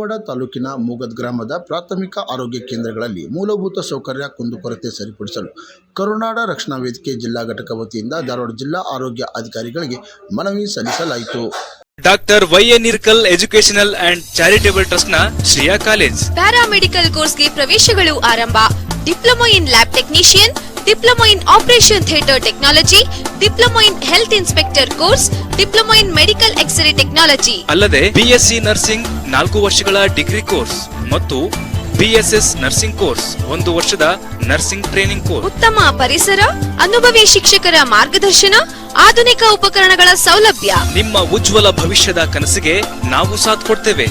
ಧಾರವಾಡ ತಾಲೂಕಿನ ಮೂಗದ್ ಗ್ರಾಮದ ಪ್ರಾಥಮಿಕ ಆರೋಗ್ಯ ಕೇಂದ್ರಗಳಲ್ಲಿ ಮೂಲಭೂತ ಸೌಕರ್ಯ ಕುಂದುಕೊರತೆ ಸರಿಪಡಿಸಲು ಕರುನಾಡ ರಕ್ಷಣಾ ವೇದಿಕೆ ಜಿಲ್ಲಾ ಘಟಕ ವತಿಯಿಂದ ಧಾರವಾಡ ಜಿಲ್ಲಾ ಆರೋಗ್ಯ ಅಧಿಕಾರಿಗಳಿಗೆ ಮನವಿ ಸಲ್ಲಿಸಲಾಯಿತು. Doctor Y A. Nirkal educational and charitable trust ನ ಶ್ರೇಯಾ ಕಾಲೇಜ್ ಪ್ಯಾರಾಮೆಡಿಕಲ್ ಕೋರ್ಸ್ಗೆ ಪ್ರವೇಶಗಳು ಆರಂಭ. Diploma in lab technician, diploma in operation theatre technology, diploma in health inspector course, diploma in medical x ray technology ಅಲ್ಲದೆ ಬಿಎಸ್ಸಿ ನರ್ಸಿಂಗ್ 4 ವರ್ಷಗಳ ಡಿಗ್ರಿ ಕೋರ್ಸ್ ಮತ್ತು BSS nursing course 1 ವರ್ಷದ nursing training course. ಉತ್ತಮ ಪರಿಸರ, ಅನುಭವಿ ಶಿಕ್ಷಕರ ಮಾರ್ಗದರ್ಶನ, ಆಧುನಿಕ ಉಪಕರಣಗಳ ಸೌಲಭ್ಯ. ನಿಮ್ಮ ಉಜ್ವಲ ಭವಿಷ್ಯದ ಕನಸಿಗೆ ನಾವು ಸಾಥ್ ಕೊಡ್ತೇವೆ.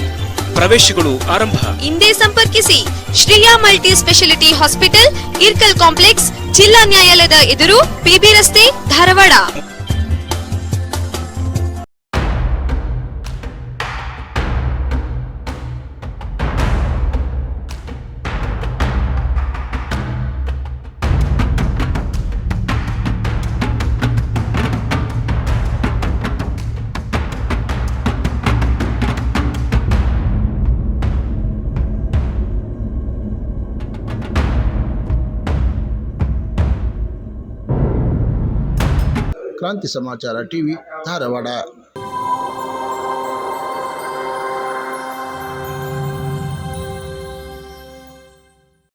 ಪ್ರವೇಶಗಳು ಆರಂಭ. ಹಿಂದೆ ಸಂಪರ್ಕಿಸಿ Shreya multi speciality hospital, Irkal complex, ಜಿಲ್ಲಾ ನ್ಯಾಯಾಲಯದ ಎದುರು, ಪಿಬಿ ರಸ್ತೆ, ಧಾರವಾಡ. ಕ್ರಾಂತಿ ಸಮಾಚಾರ ಟಿವಿ ಧಾರವಾಡ.